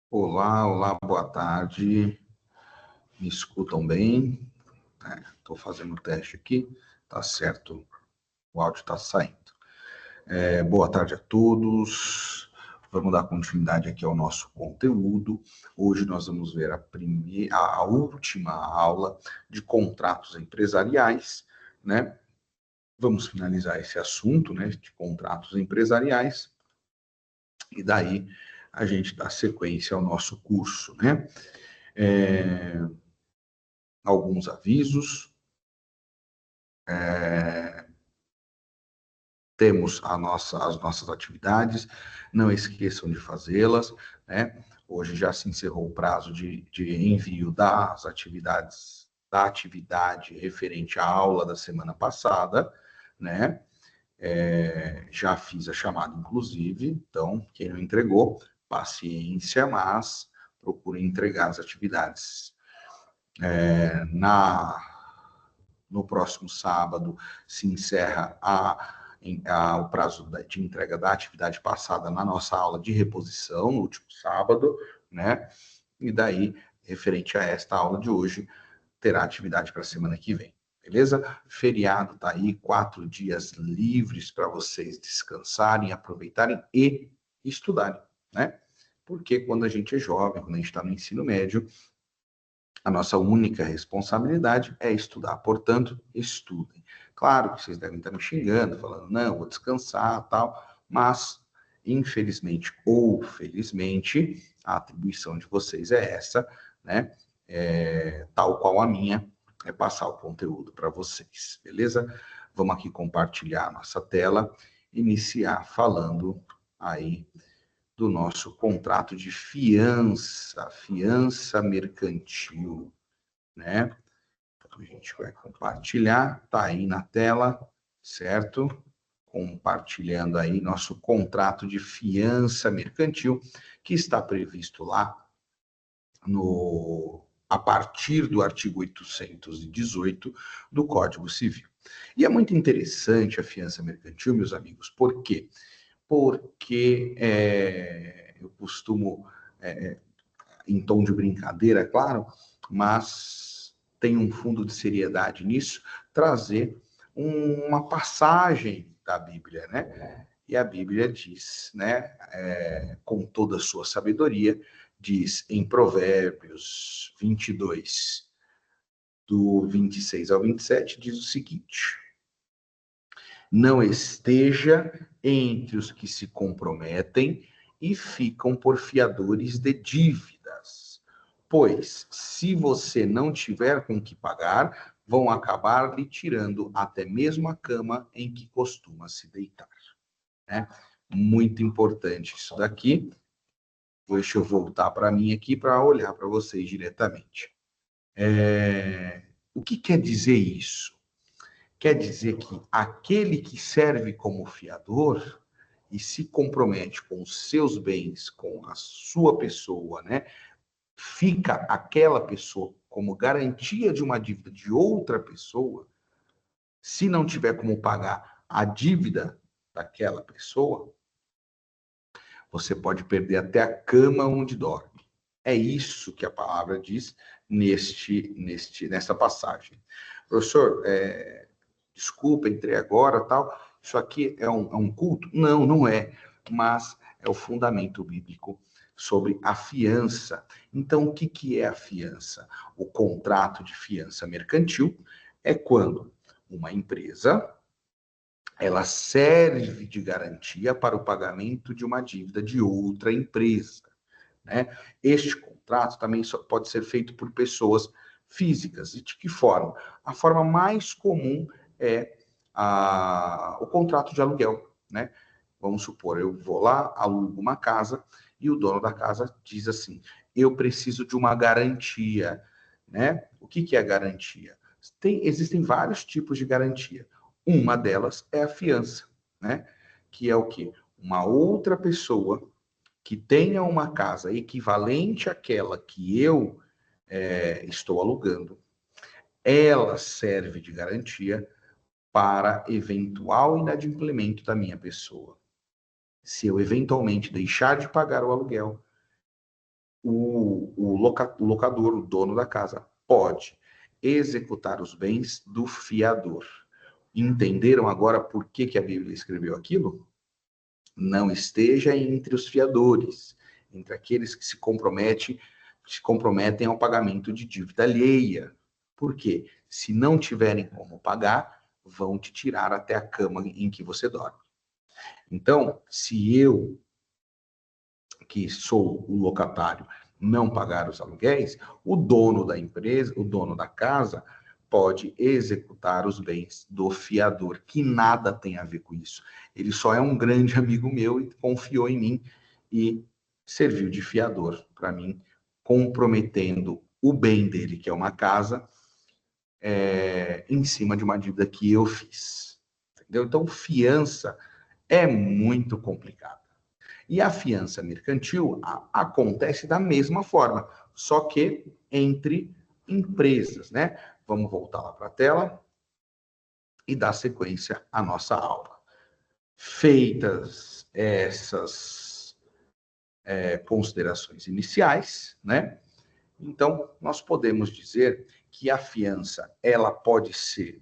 Olá, olá, boa tarde. Me escutam bem? Estou fazendo o teste aqui, tá certo, o áudio está saindo. Boa tarde a todos. Vamos dar continuidade aqui ao nosso conteúdo. Hoje nós vamos ver a última aula de contratos empresariais, né? Vamos finalizar esse assunto, né, de contratos empresariais, e daí a gente dá sequência ao nosso curso, né? Alguns avisos. Temos as nossas atividades, não esqueçam de fazê-las, né? Hoje já se encerrou o prazo de envio das atividades, da atividade referente à aula da semana passada, né? Já fiz a chamada, inclusive, então, quem não entregou, paciência, mas procure entregar as atividades. No próximo sábado se encerra o prazo de entrega da atividade passada na nossa aula de reposição, no último sábado, né? E daí, referente a esta aula de hoje, terá atividade para a semana que vem. Beleza? Feriado tá aí, 4 dias livres para vocês descansarem, aproveitarem e estudarem, né? Porque quando a gente é jovem, quando a gente está no ensino médio, a nossa única responsabilidade é estudar. Portanto, estudem. Claro que vocês devem estar me xingando, falando, não, vou descansar, tal, mas, infelizmente ou felizmente, a atribuição de vocês é essa, né? Tal qual a minha, é passar o conteúdo para vocês, beleza? Vamos aqui compartilhar a nossa tela, iniciar falando aí do nosso contrato de fiança mercantil, né? Então, a gente vai compartilhar, tá aí na tela, certo? Compartilhando aí nosso contrato de fiança mercantil, que está previsto lá a partir do artigo 818 do Código Civil. E é muito interessante a fiança mercantil, meus amigos, por quê? Porque eu costumo, em tom de brincadeira, claro, mas tem um fundo de seriedade nisso, trazer uma passagem da Bíblia, né? E a Bíblia diz, né, com toda a sua sabedoria, diz em Provérbios 22, do 26 ao 27, diz o seguinte: não esteja entre os que se comprometem e ficam por fiadores de dívidas. Pois, se você não tiver com que pagar, vão acabar lhe tirando até mesmo a cama em que costuma se deitar. Né? Muito importante isso daqui. Deixa eu voltar para mim aqui para olhar para vocês diretamente. O que quer dizer isso? Quer dizer que aquele que serve como fiador e se compromete com os seus bens, com a sua pessoa, né? Fica aquela pessoa como garantia de uma dívida de outra pessoa, se não tiver como pagar a dívida daquela pessoa, você pode perder até a cama onde dorme. É isso que a palavra diz nessa passagem. Professor, desculpa, entrei agora, tal. Isso aqui é um culto? Não, não é. Mas é o fundamento bíblico sobre a fiança. Então, o que é a fiança? O contrato de fiança mercantil é quando uma empresa ela serve de garantia para o pagamento de uma dívida de outra empresa, né? Este contrato também só pode ser feito por pessoas físicas. E de que forma? A forma mais comum é o contrato de aluguel, né? Vamos supor, eu vou lá, alugo uma casa e o dono da casa diz assim: eu preciso de uma garantia, né? O que é garantia? Existem vários tipos de garantia. Uma delas é a fiança, né? Que é o quê? Uma outra pessoa que tenha uma casa equivalente àquela que eu estou alugando, ela serve de garantia para eventual inadimplemento da minha pessoa. Se eu eventualmente deixar de pagar o aluguel, o locador, o dono da casa, pode executar os bens do fiador. Entenderam agora por que a Bíblia escreveu aquilo? Não esteja entre os fiadores, entre aqueles que se comprometem ao pagamento de dívida alheia. Por quê? Se não tiverem como pagar, vão te tirar até a cama em que você dorme. Então, se eu, que sou o locatário, não pagar os aluguéis, o dono da empresa, o dono da casa, pode executar os bens do fiador, que nada tem a ver com isso. Ele só é um grande amigo meu e confiou em mim e serviu de fiador para mim, comprometendo o bem dele, que é uma casa, em cima de uma dívida que eu fiz. Entendeu? Então, fiança é muito complicado. E a fiança mercantil acontece da mesma forma, só que entre empresas, né? Vamos voltar lá para a tela e dar sequência à nossa aula. Feitas essas considerações iniciais, né? Então, nós podemos dizer que a fiança, ela pode ser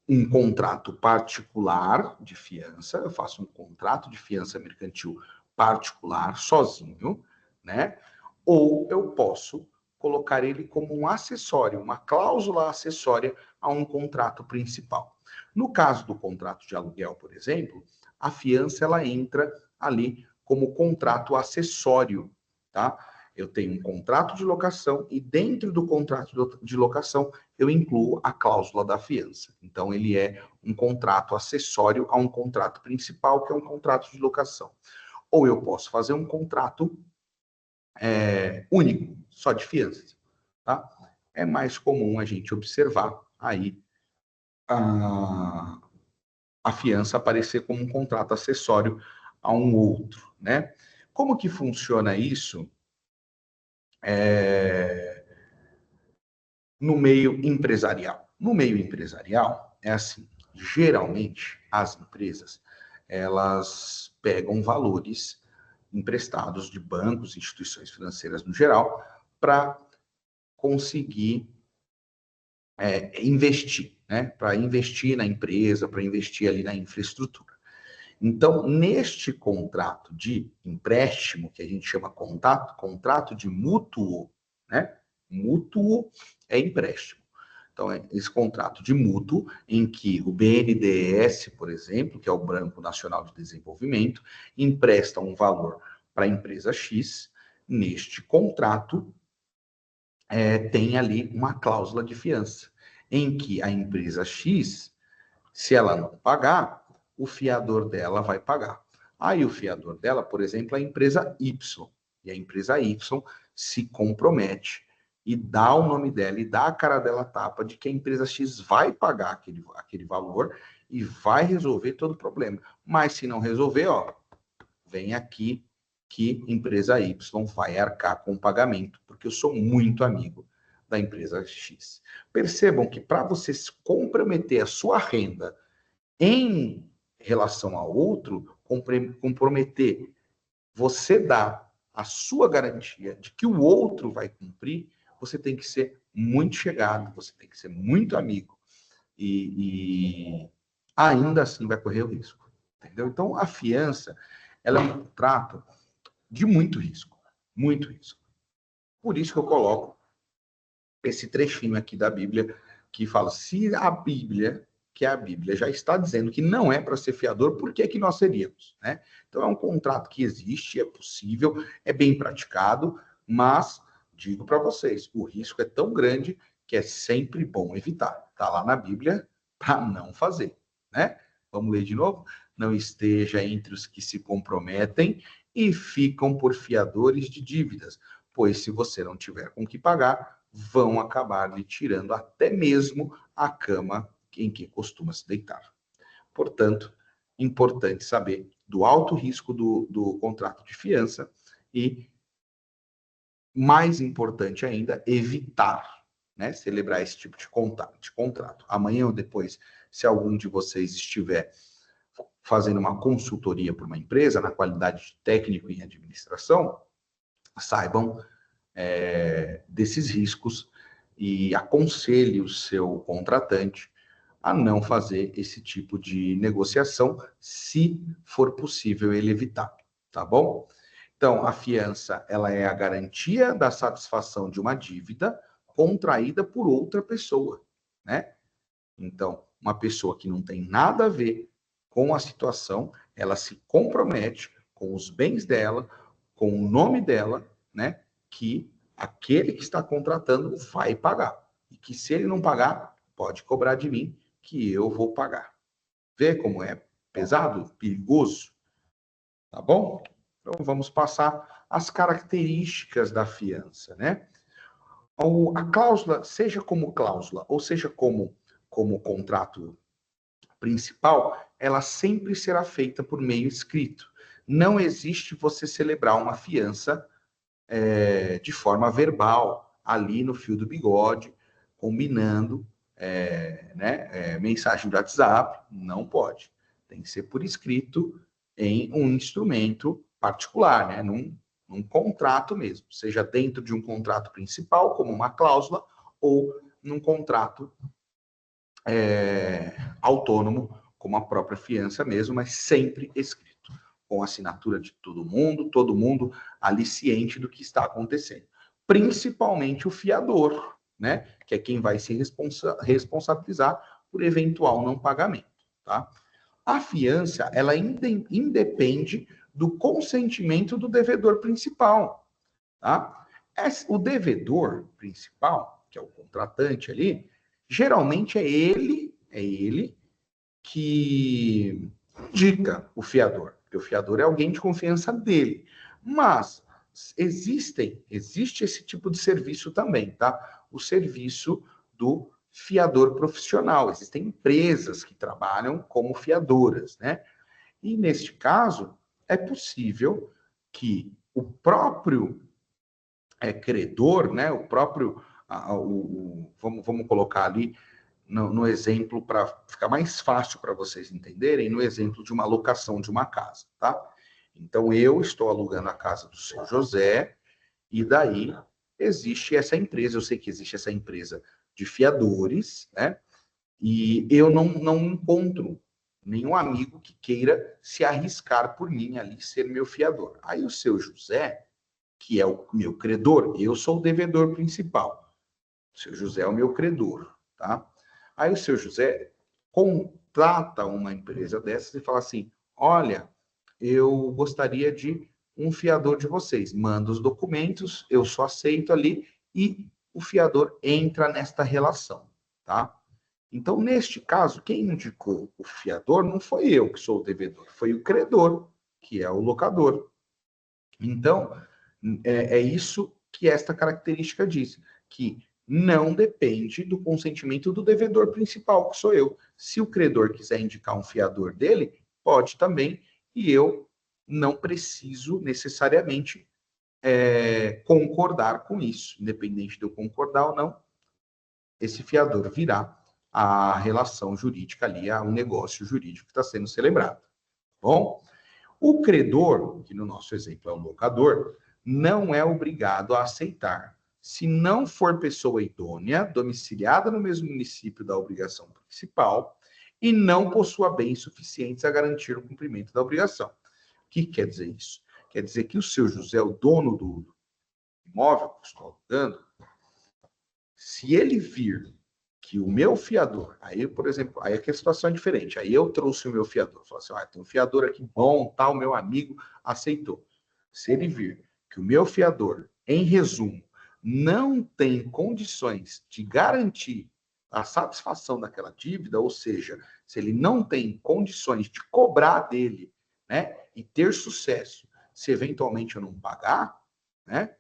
um contrato particular de fiança, eu faço um contrato de fiança mercantil particular, sozinho, né? Ou eu posso colocar ele como um acessório, uma cláusula acessória a um contrato principal. No caso do contrato de aluguel, por exemplo, a fiança ela entra ali como contrato acessório, tá? Eu tenho um contrato de locação e dentro do contrato de locação eu incluo a cláusula da fiança. Então, ele é um contrato acessório a um contrato principal, que é um contrato de locação. Ou eu posso fazer um contrato único, só de fiança. Tá? É mais comum a gente observar aí a fiança aparecer como um contrato acessório a um outro. Né? Como que funciona isso no meio empresarial? No meio empresarial, é assim, geralmente as empresas, elas pegam valores emprestados de bancos, instituições financeiras no geral, para conseguir investir, né? Para investir na empresa, para investir ali na infraestrutura. Então, neste contrato de empréstimo, que a gente chama contrato de mútuo, né? Mútuo é empréstimo. Então, é esse contrato de mútuo, em que o BNDES, por exemplo, que é o Banco Nacional de Desenvolvimento, empresta um valor para a empresa X. Neste contrato, tem ali uma cláusula de fiança, em que a empresa X, se ela não pagar, o fiador dela vai pagar. Aí o fiador dela, por exemplo, é a empresa Y. E a empresa Y se compromete e dá o nome dela e dá a cara dela a tapa de que a empresa X vai pagar aquele valor e vai resolver todo o problema. Mas se não resolver, ó, vem aqui que empresa Y vai arcar com o pagamento, porque eu sou muito amigo da empresa X. Percebam que para você comprometer a sua renda em relação ao outro, comprometer, você dá a sua garantia de que o outro vai cumprir, você tem que ser muito chegado, você tem que ser muito amigo. E ainda assim vai correr o risco. Entendeu? Então, a fiança, ela é um contrato de muito risco. Muito risco. Por isso que eu coloco esse trechinho aqui da Bíblia, que fala, se a Bíblia, que a Bíblia já está dizendo que não é para ser fiador, por que nós seríamos? Né? Então, é um contrato que existe, é possível, é bem praticado, mas, digo para vocês, o risco é tão grande que é sempre bom evitar. Está lá na Bíblia para não fazer. Né? Vamos ler de novo? Não esteja entre os que se comprometem e ficam por fiadores de dívidas, pois se você não tiver com que pagar, vão acabar lhe tirando até mesmo a cama em que costuma se deitar. Portanto, importante saber do alto risco do contrato de fiança e, mais importante ainda, evitar, né, celebrar esse tipo de contrato. Amanhã ou depois, se algum de vocês estiver fazendo uma consultoria para uma empresa na qualidade de técnico em administração, saibam desses riscos e aconselhe o seu contratante a não fazer esse tipo de negociação, se for possível ele evitar, tá bom? Então, a fiança, ela é a garantia da satisfação de uma dívida contraída por outra pessoa, né? Então, uma pessoa que não tem nada a ver com a situação, ela se compromete com os bens dela, com o nome dela, né? Que aquele que está contratando vai pagar. E que se ele não pagar, pode cobrar de mim, que eu vou pagar. Vê como é pesado, perigoso? Tá bom? Então, vamos passar as características da fiança, né? A cláusula, seja como cláusula, ou seja como contrato principal, ela sempre será feita por meio escrito. Não existe você celebrar uma fiança de forma verbal, ali no fio do bigode, combinando mensagem do WhatsApp, não pode. Tem que ser por escrito em um instrumento particular, né? Num contrato mesmo, seja dentro de um contrato principal, como uma cláusula, ou num contrato autônomo, como a própria fiança mesmo, mas sempre escrito, com a assinatura de todo mundo ali ciente do que está acontecendo. Principalmente o fiador, né? Que é quem vai se responsabilizar por eventual não pagamento, tá? A fiança, ela independe do consentimento do devedor principal, tá? O devedor principal, que é o contratante ali, geralmente é ele que indica o fiador, porque o fiador é alguém de confiança dele. Mas existe esse tipo de serviço também, tá? O serviço do fiador profissional. Existem empresas que trabalham como fiadoras, né? E neste caso, é possível que o próprio credor, né? O próprio, vamos colocar ali no exemplo, para ficar mais fácil para vocês entenderem, no exemplo de uma locação de uma casa, tá? Então, eu estou alugando a casa do seu José, e daí existe essa empresa, eu sei que existe essa empresa de fiadores, né? E eu não encontro nenhum amigo que queira se arriscar por mim ali, ser meu fiador. Aí o seu José, que é o meu credor, eu sou o devedor principal. O seu José é o meu credor, tá? Aí o seu José contrata uma empresa dessas e fala assim: olha, eu gostaria de um fiador de vocês. Manda os documentos, eu só aceito ali e o fiador entra nesta relação, tá? Então, neste caso, quem indicou o fiador não foi eu, que sou o devedor, foi o credor, que é o locador. Então, é isso que esta característica diz, que não depende do consentimento do devedor principal, que sou eu. Se o credor quiser indicar um fiador dele, pode também, e eu não preciso necessariamente concordar com isso. Independente de eu concordar ou não, esse fiador virá a relação jurídica ali, o negócio jurídico que está sendo celebrado. Bom, o credor, que no nosso exemplo é o locador, não é obrigado a aceitar, se não for pessoa idônea, domiciliada no mesmo município da obrigação principal e não possua bens suficientes a garantir o cumprimento da obrigação. O que quer dizer isso? Quer dizer que o seu José, o dono do imóvel que estou alugando, se ele vir que o meu fiador, aí, por exemplo, aí aqui a situação é diferente, aí eu trouxe o meu fiador, falei assim, tem um fiador aqui bom, tal, meu amigo aceitou. Se ele vir que o meu fiador, em resumo, não tem condições de garantir a satisfação daquela dívida, ou seja, se ele não tem condições de cobrar dele, né, e ter sucesso, se eventualmente eu não pagar, né,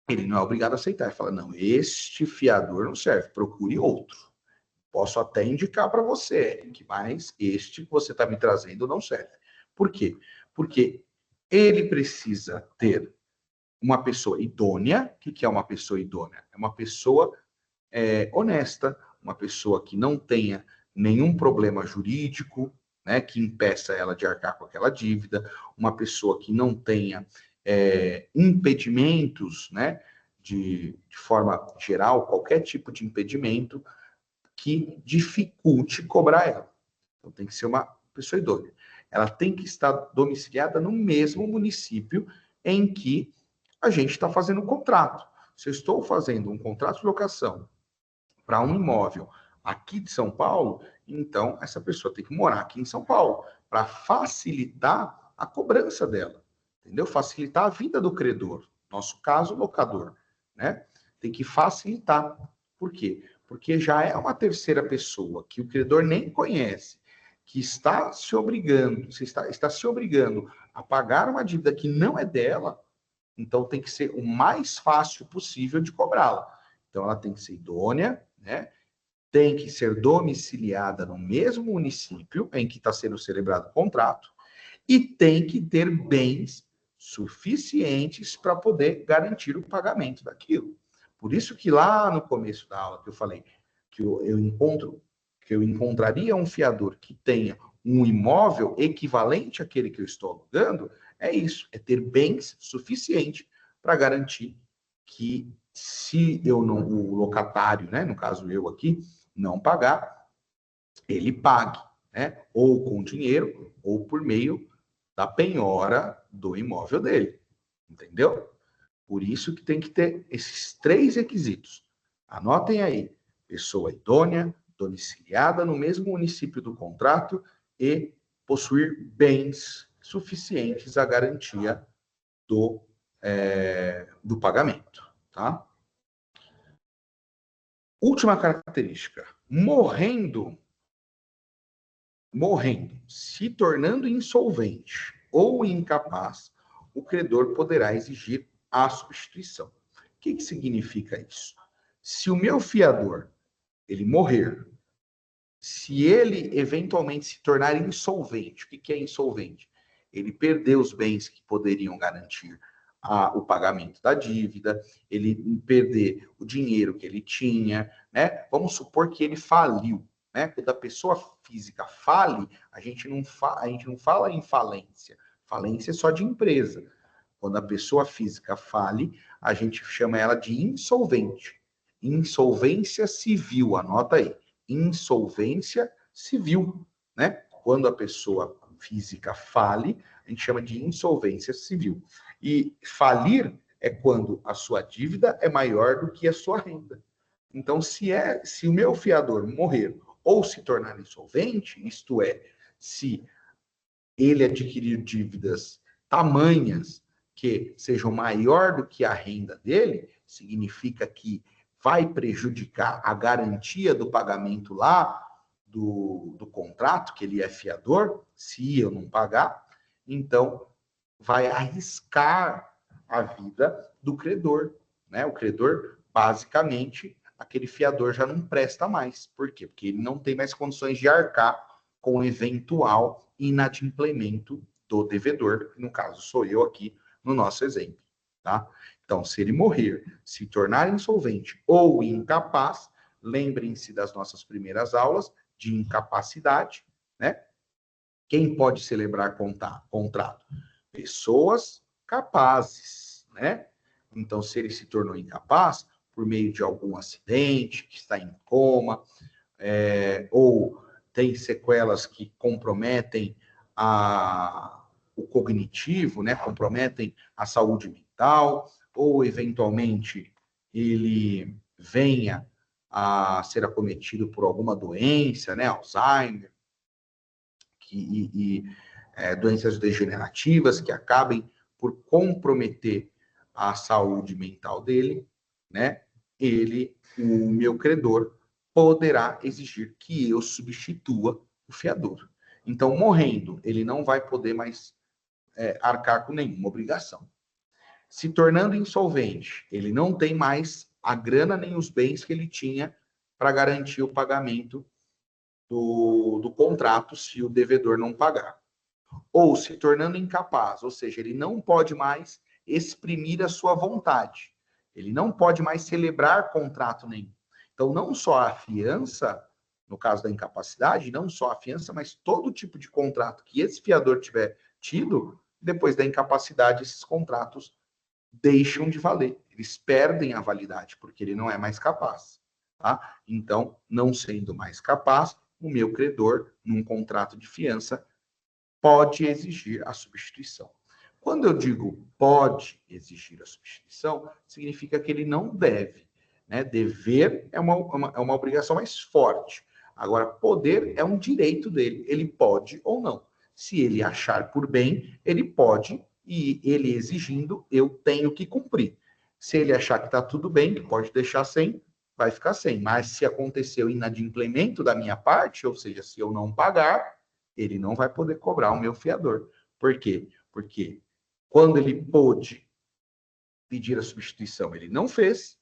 ele não é obrigado a aceitar. Ele fala, não, este fiador não serve, procure outro. Posso até indicar para você, Eric, mas este que você está me trazendo não serve. Por quê? Porque ele precisa ter uma pessoa idônea. O que é uma pessoa idônea? É uma pessoa honesta, uma pessoa que não tenha nenhum problema jurídico, né, que impeça ela de arcar com aquela dívida, uma pessoa que não tenha impedimentos, né, de forma geral, qualquer tipo de impedimento que dificulte cobrar ela. Então, tem que ser uma pessoa idônea. Ela tem que estar domiciliada no mesmo município em que a gente está fazendo um contrato. Se eu estou fazendo um contrato de locação para um imóvel aqui de São Paulo, então essa pessoa tem que morar aqui em São Paulo para facilitar a cobrança dela, entendeu? Facilitar a vida do credor, nosso caso, locador, né? Tem que facilitar. Por quê? Porque já é uma terceira pessoa que o credor nem conhece, que está se obrigando, está se obrigando a pagar uma dívida que não é dela, então tem que ser o mais fácil possível de cobrá-la. Então ela tem que ser idônea, né? Tem que ser domiciliada no mesmo município em que está sendo celebrado o contrato e tem que ter bens suficientes para poder garantir o pagamento daquilo. Por isso que lá no começo da aula que eu falei que eu encontraria um fiador que tenha um imóvel equivalente àquele que eu estou alugando, é isso, é ter bens suficientes para garantir que se eu não, o locatário, né, no caso eu aqui, não pagar, ele pague, né, ou com dinheiro ou por meio da penhora do imóvel dele, entendeu? Por isso que tem que ter esses 3 requisitos. Anotem aí: pessoa idônea, domiciliada no mesmo município do contrato e possuir bens suficientes à garantia do pagamento, tá? Última característica: morrendo, se tornando insolvente ou incapaz, o credor poderá exigir a substituição. O que significa isso? Se o meu fiador ele morrer, se ele eventualmente se tornar insolvente, o que é insolvente? Ele perdeu os bens que poderiam garantir o pagamento da dívida, ele perder o dinheiro que ele tinha, né? Vamos supor que ele faliu, né? Quando a pessoa física fale, a gente não fala em falência. Falência é só de empresa. Quando a pessoa física fale, a gente chama ela de insolvente. Insolvência civil, anota aí. Insolvência civil, né? Quando a pessoa física fale, a gente chama de insolvência civil. E falir é quando a sua dívida é maior do que a sua renda. Então, se o meu fiador morrer ou se tornar insolvente, isto é, se ele adquirir dívidas tamanhas que sejam maior do que a renda dele, significa que vai prejudicar a garantia do pagamento lá do contrato, que ele é fiador, se eu não pagar, então vai arriscar a vida do credor, né? O credor, basicamente, aquele fiador já não presta mais. Por quê? Porque ele não tem mais condições de arcar com o eventual inadimplemento do devedor, que no caso sou eu aqui no nosso exemplo, tá? Então, se ele morrer, se tornar insolvente ou incapaz, lembrem-se das nossas primeiras aulas de incapacidade, né? Quem pode celebrar contrato? Pessoas capazes, né? Então, se ele se tornou incapaz por meio de algum acidente, que está em coma, ou tem sequelas que comprometem o cognitivo, né? Comprometem a saúde mental, ou eventualmente ele venha a ser acometido por alguma doença, né? Alzheimer, doenças degenerativas que acabem por comprometer a saúde mental dele, né? O meu credor, poderá exigir que eu substitua o fiador. Então, morrendo, ele não vai poder mais arcar com nenhuma obrigação. Se tornando insolvente, ele não tem mais a grana nem os bens que ele tinha para garantir o pagamento do contrato se o devedor não pagar. Ou se tornando incapaz, ou seja, ele não pode mais exprimir a sua vontade. Ele não pode mais celebrar contrato nenhum. Então, não só a fiança No caso da incapacidade, não só a fiança, mas todo tipo de contrato que esse fiador tiver tido, depois da incapacidade, esses contratos deixam de valer. Eles perdem a validade, porque ele não é mais capaz. Tá? Então, não sendo mais capaz, o meu credor, num contrato de fiança, pode exigir a substituição. Quando eu digo pode exigir a substituição, significa que ele não deve. Né? Dever é uma obrigação mais forte. Agora, poder é um direito dele. Ele pode ou não. Se ele achar por bem, ele pode, e ele exigindo, eu tenho que cumprir. Se ele achar que está tudo bem, que pode deixar sem, vai ficar sem. Mas se aconteceu inadimplemento da minha parte, ou seja, se eu não pagar, ele não vai poder cobrar o meu fiador. Por quê? Porque quando ele pôde pedir a substituição, ele não fez,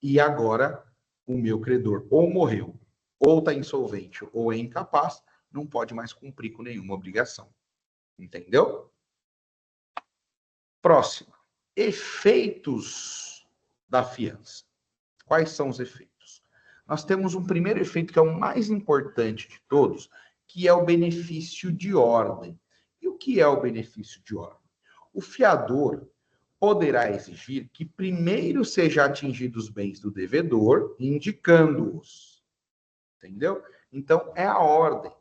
e agora o meu credor ou morreu, ou está insolvente, ou é incapaz, não pode mais cumprir com nenhuma obrigação. Entendeu? Próximo. Efeitos da fiança. Quais são os efeitos? Nós temos um primeiro efeito que é o mais importante de todos, que é o benefício de ordem. E o que é o benefício de ordem? O fiador poderá exigir que primeiro seja atingidos os bens do devedor, indicando-os. Entendeu? Então, é a ordem.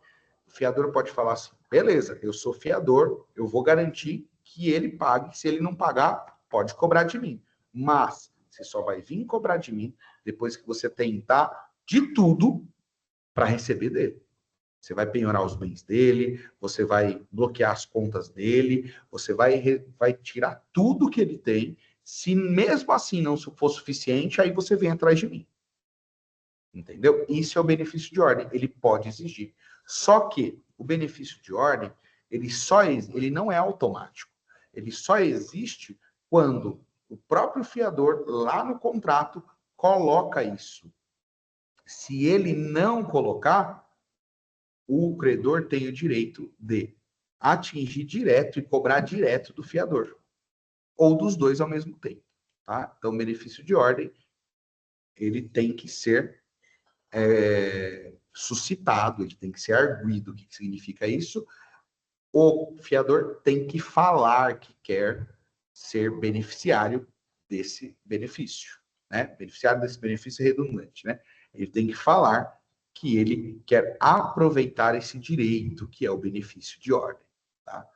O fiador pode falar assim, beleza, eu sou fiador, eu vou garantir que ele pague. Se ele não pagar, pode cobrar de mim. Mas você só vai vir cobrar de mim depois que você tentar de tudo para receber dele. Você vai penhorar os bens dele, você vai bloquear as contas dele, você vai tirar tudo que ele tem. Se mesmo assim não for suficiente, aí você vem atrás de mim. Entendeu? Isso é o benefício de ordem. Ele pode exigir. Só que o benefício de ordem, ele não é automático. Ele só existe quando o próprio fiador, lá no contrato, coloca isso. Se ele não colocar, o credor tem o direito de atingir direto e cobrar direto do fiador. Ou dos dois ao mesmo tempo. Tá? Então, o benefício de ordem, ele tem que ser suscitado, ele tem que ser arguido. O que significa isso? O fiador tem que falar que quer ser beneficiário desse benefício. Né? Beneficiário desse benefício é redundante. Né? Ele tem que falar que ele quer aproveitar esse direito, que é o benefício de ordem. Tá?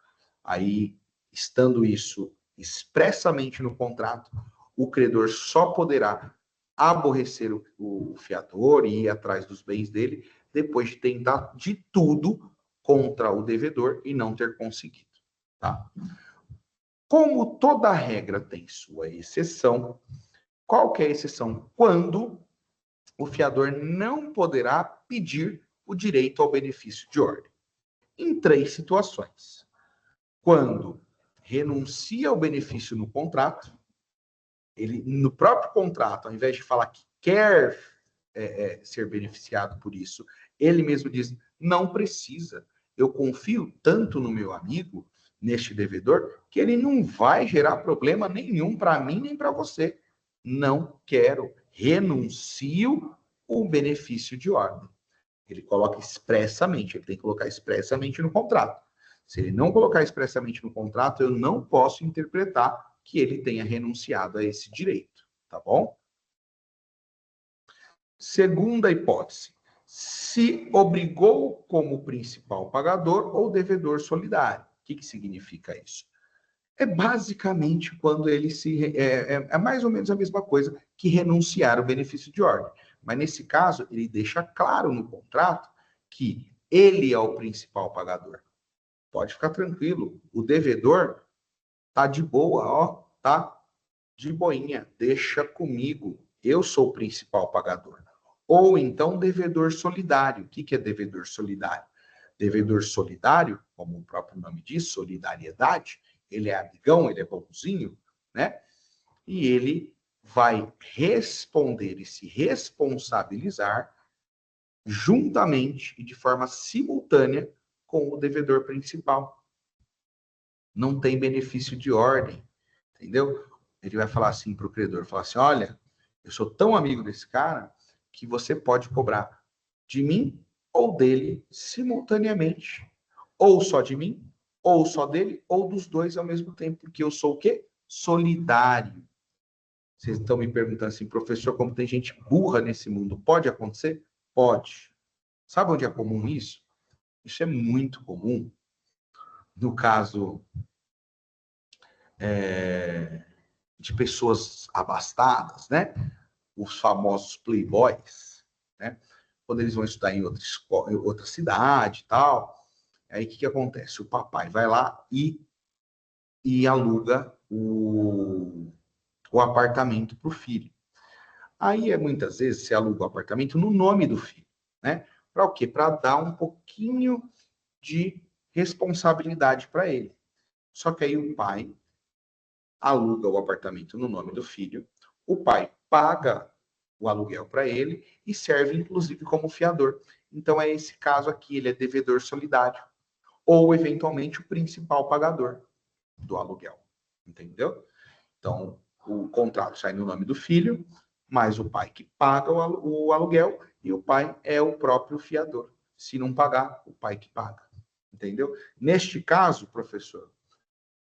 Aí, estando isso expressamente no contrato, o credor só poderá aborrecer o fiador e ir atrás dos bens dele depois de tentar de tudo contra o devedor e não ter conseguido. Tá? Como toda regra tem sua exceção, qual que é a exceção? Quando o fiador não poderá pedir o direito ao benefício de ordem. Em 3 situações. Quando renuncia ao benefício no contrato, ele, no próprio contrato, ao invés de falar que quer ser beneficiado por isso, ele mesmo diz, não precisa. Eu confio tanto no meu amigo, neste devedor, que ele não vai gerar problema nenhum para mim nem para você. Não quero. Renuncio o benefício de ordem. Ele coloca expressamente, ele tem que colocar expressamente no contrato. Se ele não colocar expressamente no contrato, eu não posso interpretar que ele tenha renunciado a esse direito, tá bom? Segunda hipótese, se obrigou como principal pagador ou devedor solidário. O que significa isso? É basicamente quando ele é mais ou menos a mesma coisa que renunciar ao benefício de ordem. Mas nesse caso, ele deixa claro no contrato que ele é o principal pagador. Pode ficar tranquilo, o devedor tá de boa, ó, tá de boinha, deixa comigo, eu sou o principal pagador. Ou então devedor solidário. O que é devedor solidário? Devedor solidário, como o próprio nome diz, solidariedade, ele é amigão, ele é bonzinho, né? E ele vai responder e se responsabilizar juntamente e de forma simultânea com o devedor principal. Não tem benefício de ordem, entendeu? Ele vai falar assim para o credor, falar assim, olha, eu sou tão amigo desse cara que você pode cobrar de mim ou dele simultaneamente. Ou só de mim, ou só dele, ou dos dois ao mesmo tempo, porque eu sou o quê? Solidário. Vocês estão me perguntando assim, professor, como tem gente burra nesse mundo, pode acontecer? Pode. Sabe onde é comum isso? Isso é muito comum. No caso de pessoas abastadas, né? Os famosos playboys, né? Quando eles vão estudar em outra escola, em outra cidade e tal, aí o que acontece? O papai vai lá e aluga o apartamento para o filho. Aí, muitas vezes, você aluga o apartamento no nome do filho, né? Para o quê? Para dar um pouquinho de responsabilidade para ele. Só que aí o pai aluga o apartamento no nome do filho, o pai paga o aluguel para ele e serve, inclusive, como fiador. Então, é esse caso aqui, ele é devedor solidário, ou, eventualmente, o principal pagador do aluguel, entendeu? Então, o contrato sai no nome do filho, mas o pai que paga o aluguel, e o pai é o próprio fiador. Se não pagar, o pai que paga, entendeu? Neste caso, professor,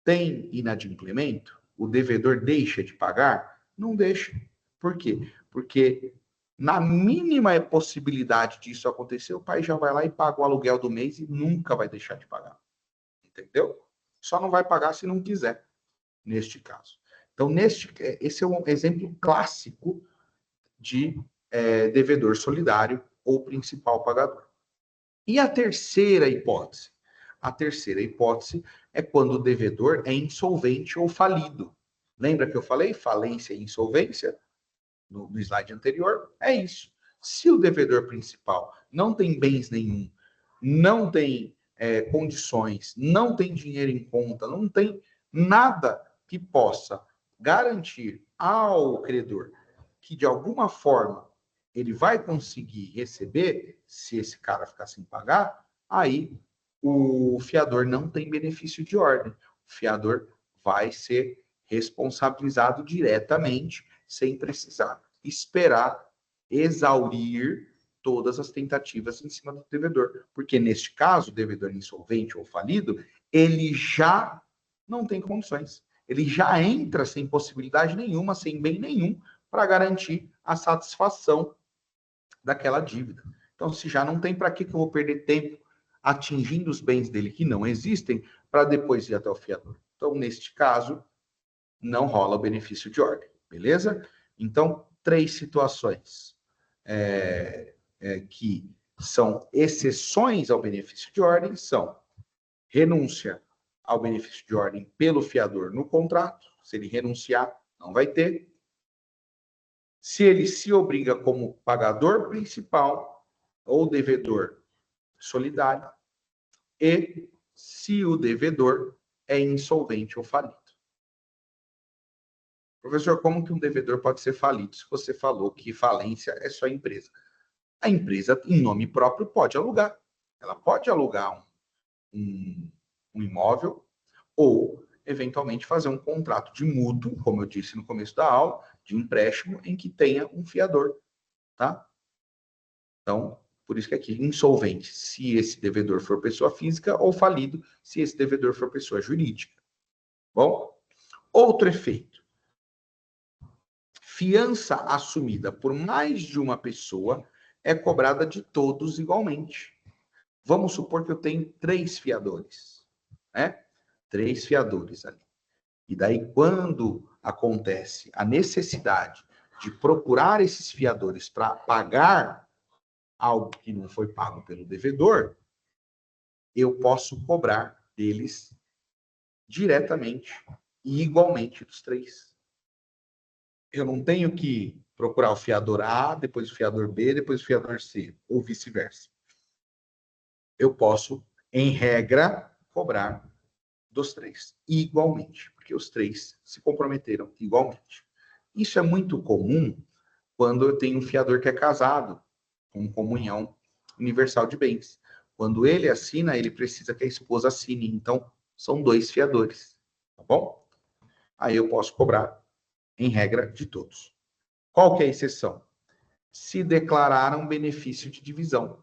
tem inadimplemento? O devedor deixa de pagar? Não deixa. Por quê? Porque na mínima possibilidade disso acontecer, o pai já vai lá e paga o aluguel do mês e nunca vai deixar de pagar. Entendeu? Só não vai pagar se não quiser, neste caso. Então, esse é um exemplo clássico de devedor solidário ou principal pagador. E a terceira hipótese? A terceira hipótese é quando o devedor é insolvente ou falido. Lembra que eu falei falência e insolvência no slide anterior? É isso. Se o devedor principal não tem bens nenhum, não tem condições, não tem dinheiro em conta, não tem nada que possa garantir ao credor que, de alguma forma, ele vai conseguir receber, se esse cara ficar sem pagar, aí o fiador não tem benefício de ordem. O fiador vai ser responsabilizado diretamente, sem precisar esperar exaurir todas as tentativas em cima do devedor. Porque, neste caso, o devedor insolvente ou falido, ele já não tem condições. Ele já entra sem possibilidade nenhuma, sem bem nenhum, para garantir a satisfação daquela dívida. Então, se já não tem, para que eu vou perder tempo atingindo os bens dele que não existem, para depois ir até o fiador? Então, neste caso, não rola o benefício de ordem, beleza? Então, 3 situações que são exceções ao benefício de ordem são renúncia ao benefício de ordem pelo fiador no contrato, se ele renunciar, não vai ter. Se ele se obriga como pagador principal ou devedor solidário, e se o devedor é insolvente ou falido. Professor, como que um devedor pode ser falido se você falou que falência é só empresa? A empresa, em nome próprio, pode alugar. Ela pode alugar um imóvel ou, eventualmente, fazer um contrato de mútuo, como eu disse no começo da aula, de empréstimo em que tenha um fiador, tá? Então, por isso que aqui, insolvente, se esse devedor for pessoa física, ou falido, se esse devedor for pessoa jurídica. Bom, outro efeito. Fiança assumida por mais de uma pessoa é cobrada de todos igualmente. Vamos supor que eu tenho 3 fiadores, né? 3 fiadores ali. E daí, quando acontece a necessidade de procurar esses fiadores para pagar algo que não foi pago pelo devedor, eu posso cobrar deles diretamente e igualmente dos 3. Eu não tenho que procurar o fiador A, depois o fiador B, depois o fiador C, ou vice-versa. Eu posso, em regra, cobrar dos 3 igualmente, porque os 3 se comprometeram igualmente. Isso é muito comum quando eu tenho um fiador que é casado, com comunhão universal de bens. Quando ele assina, ele precisa que a esposa assine. Então, são 2 fiadores, tá bom? Aí eu posso cobrar, em regra, de todos. Qual que é a exceção? se declararam benefício de divisão,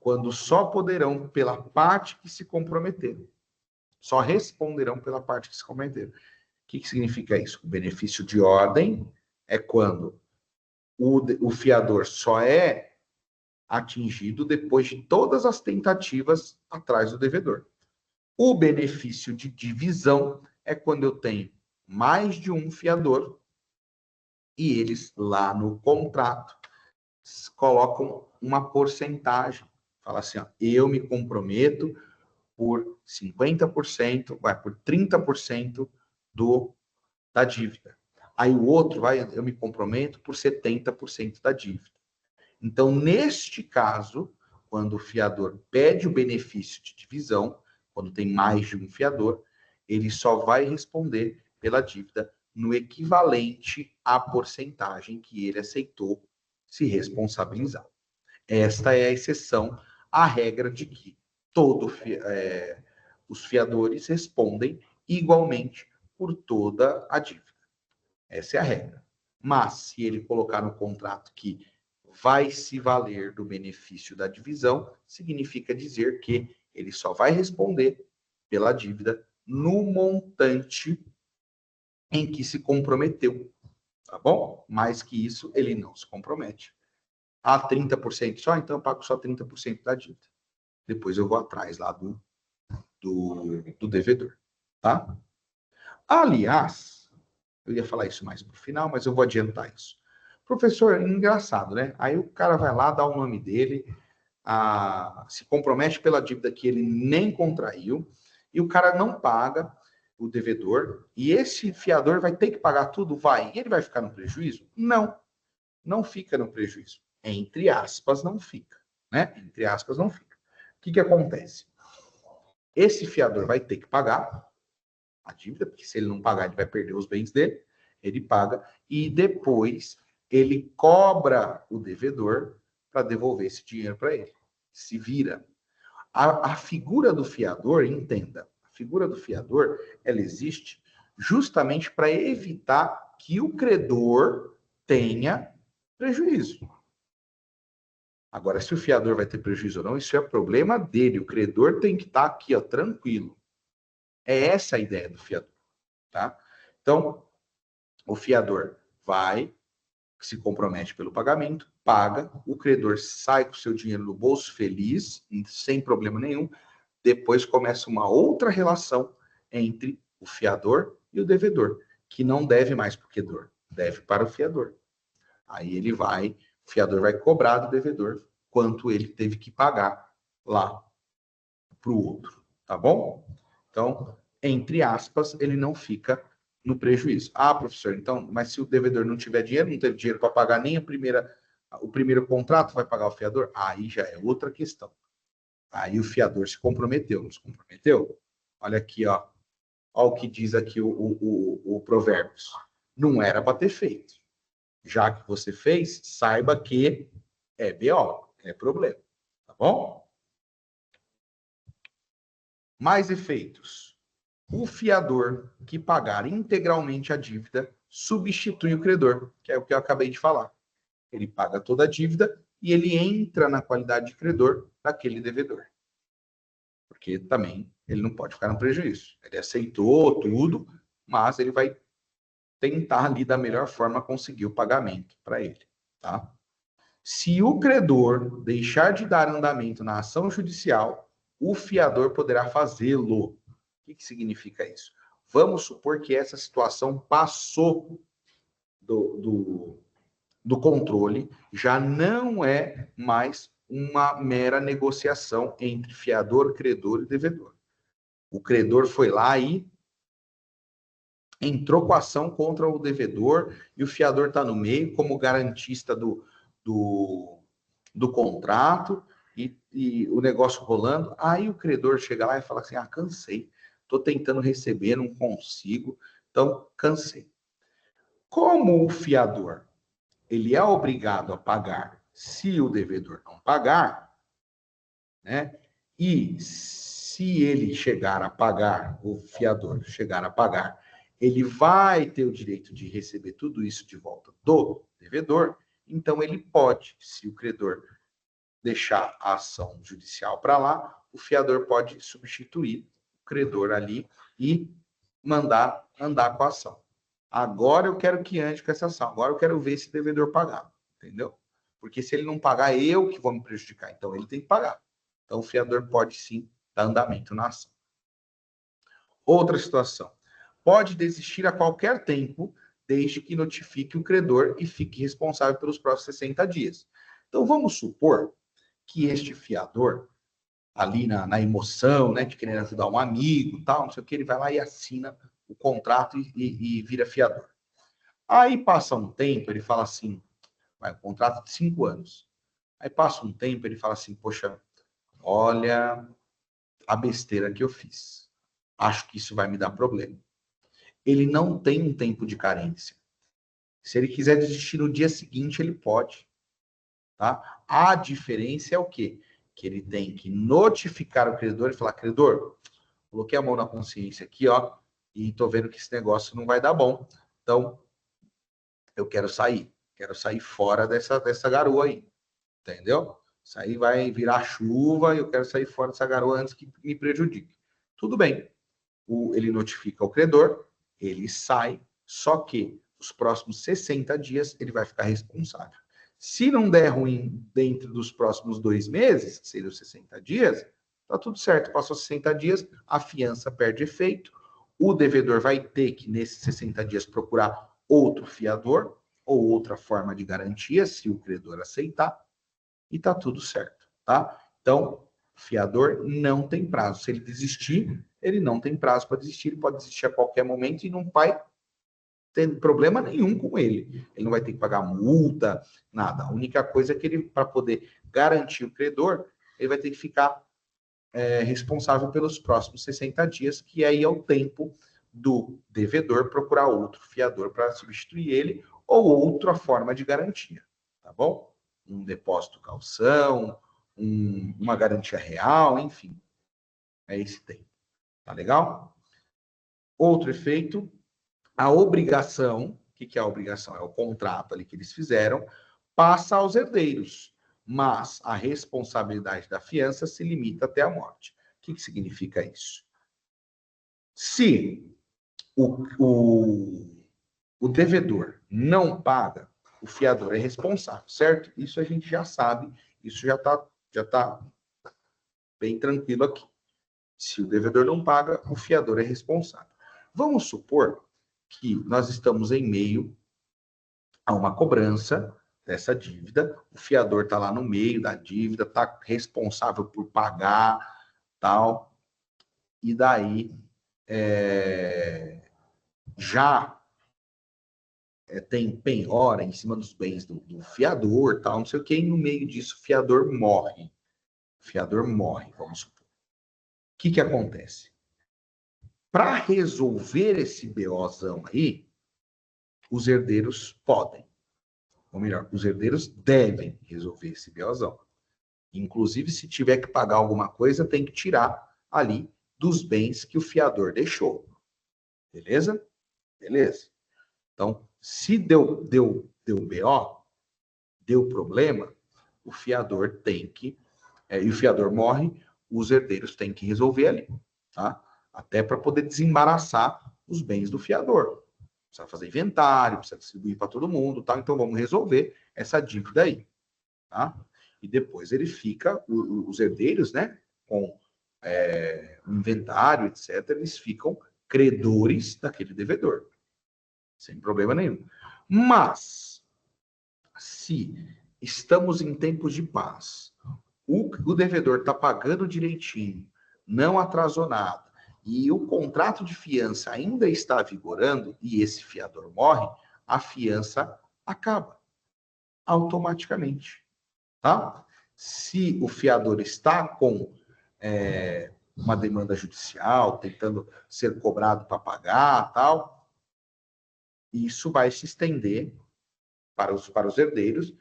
quando só poderão pela parte que se comprometeram. Só responderão pela parte que se comprometeram. O que significa isso? O benefício de ordem é quando o fiador só é atingido depois de todas as tentativas atrás do devedor. O benefício de divisão é quando eu tenho mais de um fiador e eles lá no contrato colocam uma porcentagem. Fala assim, ó, eu me comprometo por 50%, por 30% da dívida. Aí o outro eu me comprometo por 70% da dívida. Então, neste caso, quando o fiador pede o benefício de divisão, quando tem mais de um fiador, ele só vai responder pela dívida no equivalente à porcentagem que ele aceitou se responsabilizar. Esta é a exceção à regra de que os fiadores respondem igualmente por toda a dívida. Essa é a regra. Mas, se ele colocar no contrato que vai se valer do benefício da divisão, significa dizer que ele só vai responder pela dívida no montante em que se comprometeu, tá bom? Mais que isso, ele não se compromete. 30% só, então eu pago só 30% da dívida. Depois eu vou atrás lá do devedor, tá? Aliás, eu ia falar isso mais pro final, mas eu vou adiantar isso. Professor, engraçado, né? Aí o cara vai lá, dá o nome dele, se compromete pela dívida que ele nem contraiu, e o cara não paga o devedor, e esse fiador vai ter que pagar tudo? Vai. E ele vai ficar no prejuízo? Não. Não fica no prejuízo. Entre aspas, não fica. Né? Entre aspas, não fica. O que acontece? Esse fiador vai ter que pagar a dívida, porque se ele não pagar, ele vai perder os bens dele. Ele paga, e depois ele cobra o devedor para devolver esse dinheiro para ele. Se vira. A figura do fiador, entenda, a figura do fiador, ela existe justamente para evitar que o credor tenha prejuízo. Agora, se o fiador vai ter prejuízo ou não, isso é problema dele. O credor tem que estar aqui, ó, tranquilo. É essa a ideia do fiador, tá? Então, o fiador vai, se compromete pelo pagamento, paga, o credor sai com o seu dinheiro no bolso feliz, sem problema nenhum. Depois começa uma outra relação entre o fiador e o devedor, que não deve mais para o credor, deve para o fiador. Aí ele vai, o fiador vai cobrar do devedor quanto ele teve que pagar lá para o outro, tá bom? Então, entre aspas, ele não fica no prejuízo. Ah, professor, então, mas se o devedor não tiver dinheiro, não teve dinheiro para pagar nem o primeiro contrato, vai pagar o fiador? Aí já é outra questão. Aí o fiador se comprometeu, não se comprometeu? Olha aqui, ó. Olha o que diz aqui o Provérbios. Não era para ter feito. Já que você fez, saiba que é BO, é problema. Tá bom? Mais efeitos. O fiador que pagar integralmente a dívida substitui o credor, que é o que eu acabei de falar. Ele paga toda a dívida e ele entra na qualidade de credor daquele devedor. Porque também ele não pode ficar no prejuízo. Ele aceitou tudo, mas ele vai tentar ali da melhor forma conseguir o pagamento para ele, tá? Se o credor deixar de dar andamento na ação judicial, o fiador poderá fazê-lo. O que significa isso? Vamos supor que essa situação passou do controle, já não é mais uma mera negociação entre fiador, credor e devedor. O credor foi lá e entrou com a ação contra o devedor e o fiador está no meio como garantista do contrato e o negócio rolando. Aí o credor chega lá e fala assim, cansei, estou tentando receber, não consigo, então cansei. Como o fiador ele é obrigado a pagar se o devedor não pagar, né? E se ele chegar a pagar, o fiador chegar a pagar, ele vai ter o direito de receber tudo isso de volta do devedor. então ele pode, se o credor deixar a ação judicial para lá, o fiador pode substituir o credor ali e mandar andar com a ação. Agora eu quero que ande com essa ação, agora eu quero ver esse devedor pagar, entendeu? Porque se ele não pagar, eu que vou me prejudicar, então ele tem que pagar. Então o fiador pode sim dar andamento na ação. Outra situação. Pode desistir a qualquer tempo, desde que notifique o credor e fique responsável pelos próximos 60 dias. Então vamos supor que este fiador, ali na emoção, né, de querer ajudar um amigo, tal, não sei o que, ele vai lá e assina o contrato e vira fiador. Aí passa um tempo, ele fala assim, vai, um contrato de 5 anos. Aí passa um tempo, ele fala assim, poxa, olha a besteira que eu fiz. Acho que isso vai me dar problema. Ele não tem um tempo de carência. Se ele quiser desistir no dia seguinte, ele pode. Tá? A diferença é o quê? Que ele tem que notificar o credor e falar, credor, coloquei a mão na consciência aqui, ó, e tô vendo que esse negócio não vai dar bom. Então, eu quero sair fora dessa garoa aí, entendeu? Isso aí vai virar chuva e eu quero sair fora dessa garoa antes que me prejudique. Tudo bem. Ele notifica o credor, ele sai, só que os próximos 60 dias ele vai ficar responsável. Se não der ruim dentro dos próximos 2 meses, que seriam 60 dias, tá tudo certo. Passou 60 dias, a fiança perde efeito, o devedor vai ter que, nesses 60 dias, procurar outro fiador ou outra forma de garantia, se o credor aceitar, e tá tudo certo, tá? Então, fiador não tem prazo. Se ele desistir, ele não tem prazo para desistir, ele pode desistir a qualquer momento e não vai ter problema nenhum com ele. Ele não vai ter que pagar multa, nada. A única coisa é que ele, para poder garantir o credor, ele vai ter que ficar responsável pelos próximos 60 dias, que aí é o tempo do devedor procurar outro fiador para substituir ele ou outra forma de garantia, tá bom? Um depósito calção, uma garantia real, enfim. É esse tempo. Tá legal? Outro efeito, a obrigação, o que é a obrigação? É o contrato ali que eles fizeram, passa aos herdeiros, mas a responsabilidade da fiança se limita até a morte. O que significa isso? Se o devedor não paga, o fiador é responsável, certo? Isso a gente já sabe, isso já tá bem tranquilo aqui. Se o devedor não paga, o fiador é responsável. Vamos supor que nós estamos em meio a uma cobrança dessa dívida, o fiador está lá no meio da dívida, está responsável por pagar, tal, e daí já tem penhora em cima dos bens do fiador, tal, não sei o que, e no meio disso o fiador morre. O fiador morre, vamos supor. O que acontece? Para resolver esse BOzão aí, os herdeiros podem, ou melhor, os herdeiros devem resolver esse BOzão. Inclusive, se tiver que pagar alguma coisa, tem que tirar ali dos bens que o fiador deixou. Beleza? Beleza. Então, se deu BO, deu problema, o fiador tem que, e o fiador morre, os herdeiros têm que resolver ali, tá? Até para poder desembaraçar os bens do fiador. Precisa fazer inventário, precisa distribuir para todo mundo, tá? Então vamos resolver essa dívida aí, tá? E depois ele fica, os herdeiros, né, com o inventário, etc., eles ficam credores daquele devedor, sem problema nenhum. Mas, se estamos em tempos de paz, o devedor está pagando direitinho, não atrasou nada, e o contrato de fiança ainda está vigorando, e esse fiador morre, a fiança acaba automaticamente, tá? Se o fiador está com uma demanda judicial, tentando ser cobrado para pagar, tal, isso vai se estender para os herdeiros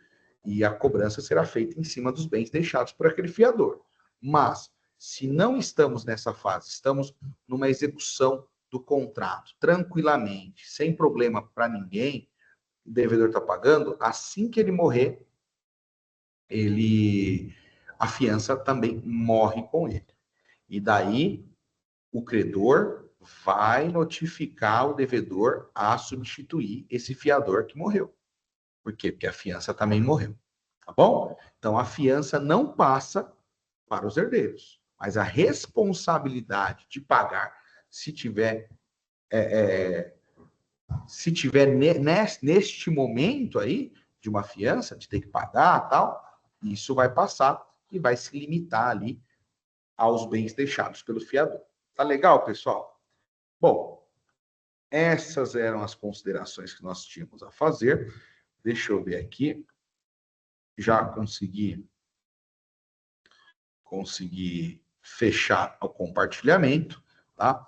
e a cobrança será feita em cima dos bens deixados por aquele fiador. Mas, se não estamos nessa fase, estamos numa execução do contrato, tranquilamente, sem problema para ninguém, o devedor está pagando, assim que ele morrer, a fiança também morre com ele. E daí, o credor vai notificar o devedor a substituir esse fiador que morreu. Por quê? Porque a fiança também morreu. Tá bom? Então, a fiança não passa para os herdeiros, mas a responsabilidade de pagar, se tiver neste momento aí de uma fiança, de ter que pagar tal, isso vai passar e vai se limitar ali aos bens deixados pelo fiador. Tá legal, pessoal? Bom, essas eram as considerações que nós tínhamos a fazer. Deixa eu ver aqui. Já consegui fechar o compartilhamento, tá?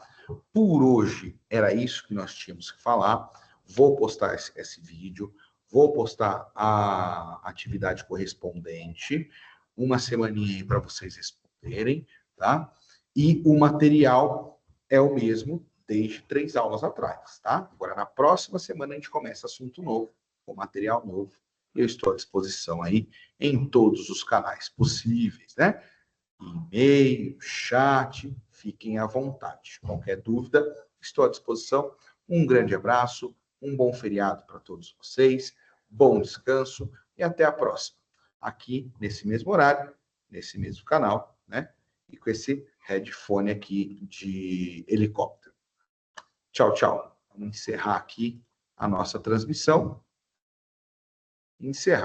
Por hoje era isso que nós tínhamos que falar. Vou postar esse vídeo, vou postar a atividade correspondente, uma semaninha aí para vocês responderem, tá? E o material é o mesmo desde 3 aulas atrás, tá? Agora, na próxima semana, a gente começa assunto novo, com material novo. Eu estou à disposição aí em todos os canais possíveis, né? E-mail, chat, fiquem à vontade. Qualquer dúvida, estou à disposição. Um grande abraço, um bom feriado para todos vocês, bom descanso e até a próxima. Aqui, nesse mesmo horário, nesse mesmo canal, né? E com esse headphone aqui de helicóptero. Tchau, tchau. Vamos encerrar aqui a nossa transmissão. Encerrar.